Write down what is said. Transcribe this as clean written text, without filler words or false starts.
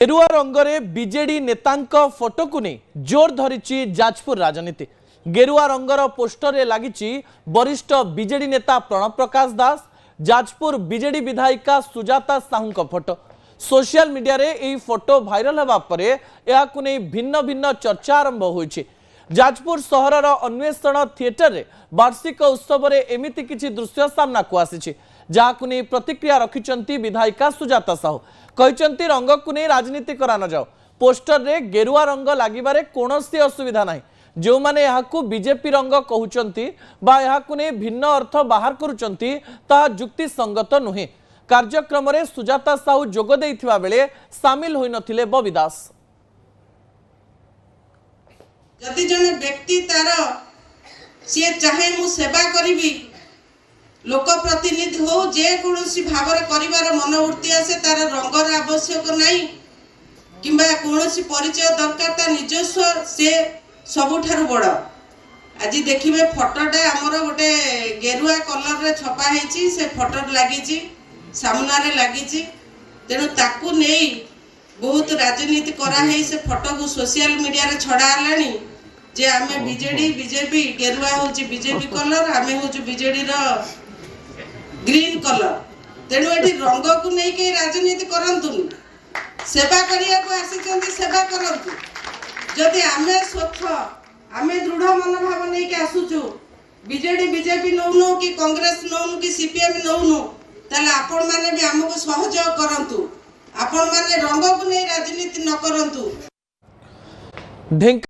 गेरुआ रंगरे BJD नेतांक photo को नहीं जोर धरी जाजपुर राजनीति। गेरुआ रंगर पोस्टर रे लगी वरिष्ठ बीजेडी नेता प्रणव प्रकाश दास, जाजपुर बीजेडी विधायिका सुजाता साहू का फोटो। सोशल मीडिया रे यह फोटो भाइराल होगा पर यह भिन्न भिन्न चर्चा आरंभ होइछि। जाजपुर सहरर अन्वेषण थिएटर रे वार्षिक उत्सव रे एमिति किछि दृश्य सामना को आसी जहां नहीं प्रतिक्रिया रखिचंती विधायिका सुजाता साहू। कहते रंग को नहीं राजनीति करा न जाओ, पोस्टर रे गेरुआ रंग लागिबारे कोनोसी असुविधा नाही। जो माने यहाकू बीजेपी रंग कहउचंती बा यहाकू नहीं भिन्न अर्थ बाहर करूचंती ता जुक्ति संगत नुहे। कार्यक्रम रे सुजाता साहू जोग देइथिबा बेले शामिल होई नथिले बबी दास। जदि जने व्यक्ति तार सी चाहे मु सेवा करी लोक प्रतिनिधि हो जे कोनोसी भाव रे करिवार मनोवृत्ति आसे तार रंगर आवश्यक नाही किंबा कोनोसी परिचय दरकार ता निजस्व से सबुठारु बड़। आज देखिबे फोटोटा हमर गोटे गेरुआ कलर रे छपा हेची, से फोटो लागिची सामना रे लागिची, तेनु ताकू नेई बहुत राजनीति करा है। से फोटो को सोशल मीडिया रे छड़ा हलानी जे आमे बीजेडी बीजेपी गेरुआ होची बीजेपी कलर, आमे होची बीजेडी रो ग्रीन कलर। तेणु एठी रंग को नहीं के राजनीति करंतुनी, सेवा करिया को आसीचंती सेवा करंतु। जदि आमे स्वच्छ आमे दृढ़ मनोभाव नहीं के आसुचु, बीजेडी बीजेपी नौनु कि कांग्रेस नौनु कि सीपीएम नौनु, ताले आपण माने भी हमको सहयोग करंतु। आपण माने रंग को नहीं राजनीति न करंतु।